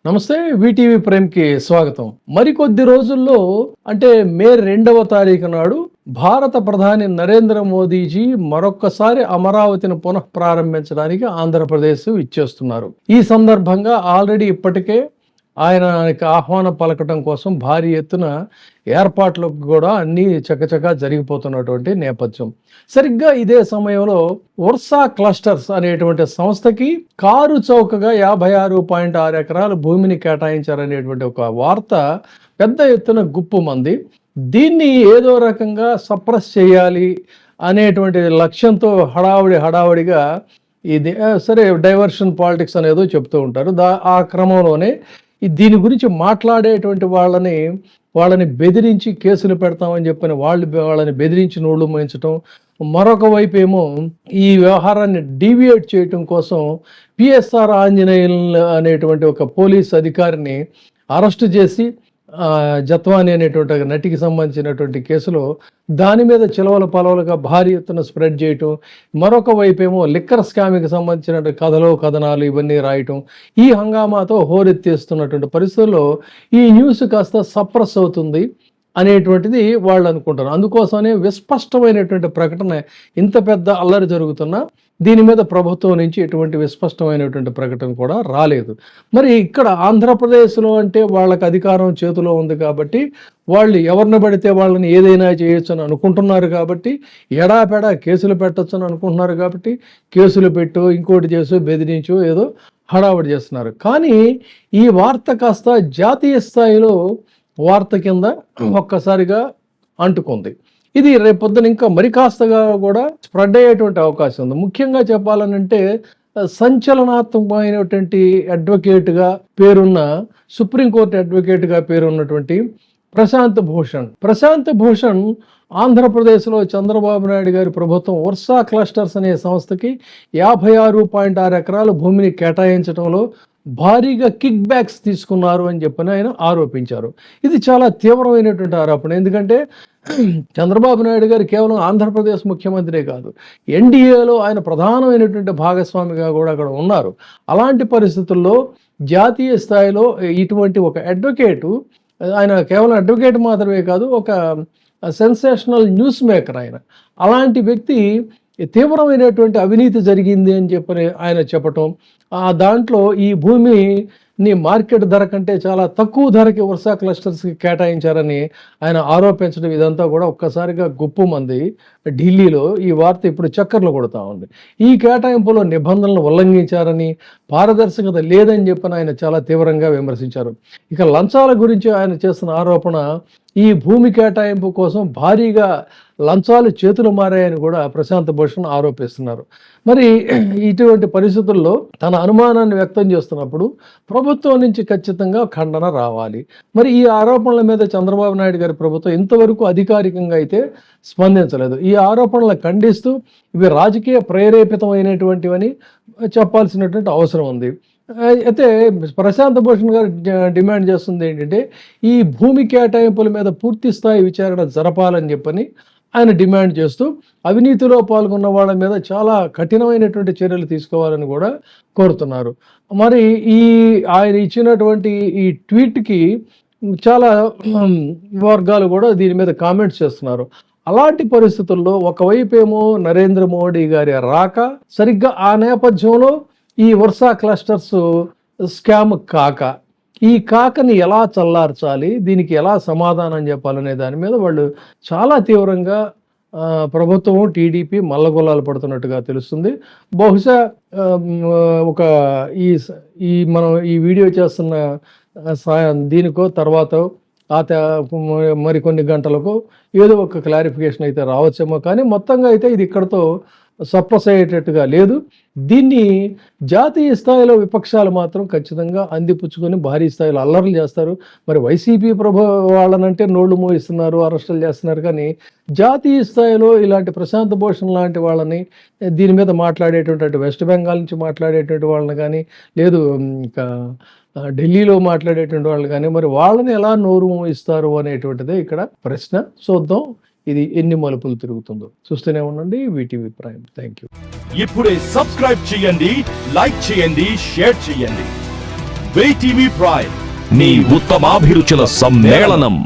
నమస్తే. వీటీవీ ప్రైమ్కి స్వాగతం. మరికొద్ది రోజుల్లో అంటే మే 2వ తారీఖు నాడు భారత ప్రధాని నరేంద్ర మోదీజీ మరొక్కసారి అమరావతిని పునః ప్రారంభించడానికి ఆంధ్రప్రదేశ్ ఇచ్చేస్తున్నారు. ఈ సందర్భంగా ఆల్రెడీ ఇప్పటికే ఆయనకి ఆహ్వానం పలకటం కోసం భారీ ఎత్తున ఏర్పాట్లకు కూడా అన్నీ చకచకా జరిగిపోతున్నటువంటి నేపథ్యం. సరిగ్గా ఇదే సమయంలో వర్సా క్లస్టర్స్ అనేటువంటి సంస్థకి కారు చౌకగా 56.6 ఎకరాల భూమిని కేటాయించారనేటువంటి ఒక వార్త పెద్ద ఎత్తున గుప్పుమంది. దీన్ని ఏదో రకంగా సప్రెస్ చేయాలి అనేటువంటి లక్ష్యంతో హడావుడిగా ఇది సరే డైవర్షన్ పాలిటిక్స్ అనేదో చెప్తూ ఉంటారు. ఆ క్రమంలోనే దీని గురించి మాట్లాడేటువంటి వాళ్ళని బెదిరించి కేసులు పెడతామని చెప్పని వాళ్ళని బెదిరించి నోళ్లు మోయించడం, మరొక వైపు ఏమో ఈ వ్యవహారాన్ని డీవియేట్ చేయటం కోసం పిఎస్ఆర్ ఆంజనేయులు అనేటువంటి ఒక పోలీస్ అధికారిని అరెస్టు చేసి జత్వాని అనేటువంటి నటికి సంబంధించినటువంటి కేసులో దాని మీద చిలవల పలవలుగా భారీ ఎత్తున స్ప్రెడ్ చేయటం, మరొక వైపేమో లిక్కర్ స్కామ్కి సంబంధించిన కథనాలు ఇవన్నీ రాయటం, ఈ హంగామాతో హోరెత్తేస్తున్నటువంటి పరిస్థితుల్లో ఈ న్యూస్ కాస్త సప్రెస్ అవుతుంది అనేటువంటిది వాళ్ళు అనుకుంటారు. అందుకోసమే విస్పష్టమైనటువంటి ప్రకటన, ఇంత పెద్ద అల్లరి జరుగుతున్నా దీని మీద ప్రభుత్వం నుంచి ఎటువంటి విస్పష్టమైనటువంటి ప్రకటన కూడా రాలేదు. మరి ఇక్కడ ఆంధ్రప్రదేశ్లో అంటే వాళ్ళకి అధికారం చేతిలో ఉంది కాబట్టి వాళ్ళు ఎవరిని పడితే వాళ్ళని ఏదైనా చేయొచ్చు అని అనుకుంటున్నారు కాబట్టి, ఎడాపెడా కేసులు పెట్టచ్చు అని అనుకుంటున్నారు కాబట్టి కేసులు పెట్టు, ఇంకోటి చేసు, బెదిరించు, ఏదో హడావుడి చేస్తున్నారు. కానీ ఈ వార్త కాస్త జాతీయ స్థాయిలో వార్త కింద ఒక్కసారిగా అంటుకుంది. ఇది రేపొద్దున ఇంకా మరి కాస్తగా కూడా స్ప్రెడ్ అయ్యేటువంటి అవకాశం ఉంది. ముఖ్యంగా చెప్పాలనంటే సంచలనాత్మకమైనటువంటి అడ్వకేట్గా పేరున్న, సుప్రీంకోర్టు అడ్వకేట్గా పేరున్నటువంటి ప్రశాంత్ భూషణ్ ఆంధ్రప్రదేశ్లో చంద్రబాబు నాయుడు గారి ప్రభుత్వం వర్సా క్లస్టర్స్ అనే సంస్థకి 56.6 ఎకరాల భూమిని కేటాయించడంలో భారీగా కిక్ బ్యాక్స్ తీసుకున్నారు అని చెప్పని ఆయన ఆరోపించారు. ఇది చాలా తీవ్రమైనటువంటి ఆరోపణ. ఎందుకంటే చంద్రబాబు నాయుడు గారు కేవలం ఆంధ్రప్రదేశ్ ముఖ్యమంత్రే కాదు, ఎన్డీఏలో ఆయన ప్రధానమైనటువంటి భాగస్వామిగా కూడా అక్కడ ఉన్నారు. అలాంటి పరిస్థితుల్లో జాతీయ స్థాయిలో ఇటువంటి ఒక అడ్వకేటు, ఆయన కేవలం అడ్వకేట్ మాత్రమే కాదు, ఒక సెన్సేషనల్ న్యూస్ మేకర్ ఆయన. అలాంటి వ్యక్తి తీవ్రమైనటువంటి అవినీతి జరిగింది అని చెప్పని ఆయన చెప్పటం, దాంట్లో ఈ భూమిని మార్కెట్ ధర కంటే చాలా తక్కువ ధరకి వర్సా క్లస్టర్స్కి కేటాయించారని ఆయన ఆరోపించడం, ఇదంతా కూడా ఒక్కసారిగా గుప్పుమంది ఢిల్లీలో ఈ వార్త ఇప్పుడు చక్కర్లు కొడుతూ ఉంది. ఈ కేటాయింపులో నిబంధనలను ఉల్లంఘించారని, పారదర్శకత లేదని చెప్పని ఆయన చాలా తీవ్రంగా విమర్శించారు. ఇక లంచాల గురించి ఆయన చేస్తున్న ఆరోపణ, ఈ భూమి కేటాయింపు కోసం భారీగా లంచాలు చేతులు మారాయని కూడా ప్రశాంత్ భూషణ్ ఆరోపిస్తున్నారు. మరి ఇటువంటి పరిస్థితుల్లో తన అనుమానాన్ని వ్యక్తం చేస్తున్నప్పుడు ప్రభుత్వం నుంచి ఖచ్చితంగా ఖండన రావాలి. మరి ఈ ఆరోపణల మీద చంద్రబాబు నాయుడు గారి ప్రభుత్వం ఇంతవరకు అధికారికంగా అయితే స్పందించలేదు. ఈ ఆరోపణలను ఖండిస్తూ ఇవి రాజకీయ ప్రేరేపితమైనటువంటివని చెప్పాల్సినటువంటి అవసరం ఉంది. అయితే ప్రశాంత్ భూషణ్ గారు డిమాండ్ చేస్తుంది ఏంటంటే, ఈ భూమి కేటాయింపుల మీద పూర్తి స్థాయి విచారణ జరపాలని చెప్పని ఆయన డిమాండ్ చేస్తూ అవినీతిలో పాల్గొన్న వాళ్ళ మీద చాలా కఠినమైనటువంటి చర్యలు తీసుకోవాలని కూడా కోరుతున్నారు. మరి ఆయన ఇచ్చినటువంటి ఈ ట్వీట్కి చాలా వర్గాలు కూడా దీని మీద కామెంట్స్ చేస్తున్నారు. అలాంటి పరిస్థితుల్లో ఒకవైపు ఏమో నరేంద్ర మోడీ గారి రాక, సరిగ్గా ఆ నేపథ్యంలో ఈ వర్సా క్లస్టర్స్ స్కామ్ ఈ కాకని ఎలా చల్లార్చాలి, దీనికి ఎలా సమాధానం చెప్పాలనే దాని మీద వాళ్ళు చాలా తీవ్రంగా ప్రభుత్వం, టీడీపీ మల్లగొల్లాలు పడుతున్నట్టుగా తెలుస్తుంది. బహుశా ఒక మనం ఈ వీడియో చేస్తున్న దీనికో తర్వాత మరికొన్ని గంటలకు ఏదో ఒక క్లారిఫికేషన్ అయితే రావచ్చేమో. కానీ మొత్తంగా అయితే ఇది ఇక్కడతో సప్రెస్ అయ్యేటట్టుగా లేదు. దీన్ని జాతీయ స్థాయిలో విపక్షాలు మాత్రం ఖచ్చితంగా అందిపుచ్చుకొని భారీ స్థాయిలో అల్లర్లు చేస్తారు. మరి వైసీపీ వాళ్ళనంటే నోళ్లు మోయిస్తున్నారు, అరెస్టులు చేస్తున్నారు. కానీ జాతీయ స్థాయిలో ఇలాంటి ప్రశాంత్ భూషణ్ లాంటి వాళ్ళని, దీని మీద మాట్లాడేటువంటి వెస్ట్ బెంగాల్ నుంచి మాట్లాడేటువంటి వాళ్ళని కానీ, లేదు ఇంకా ఢిల్లీలో మాట్లాడేటువంటి వాళ్ళు కానీ, మరి వాళ్ళని ఎలా నోరు మోయిస్తారు అనేటువంటిదే ఇక్కడ ప్రశ్న. చూద్దాం ఇది ఎన్ని మలుపులు తిరుగుతుందో. చూస్తూనే ఉండండి వీటీవీ ప్రైమ్. Thank you. ఇప్పుడే సబ్స్క్రైబ్ చేయండి, లైక్ చేయండి, షేర్ చేయండి. వెయిటీవీ ప్రైమ్, మీ ఉత్తమాభిరుచుల సమ్మేళనం.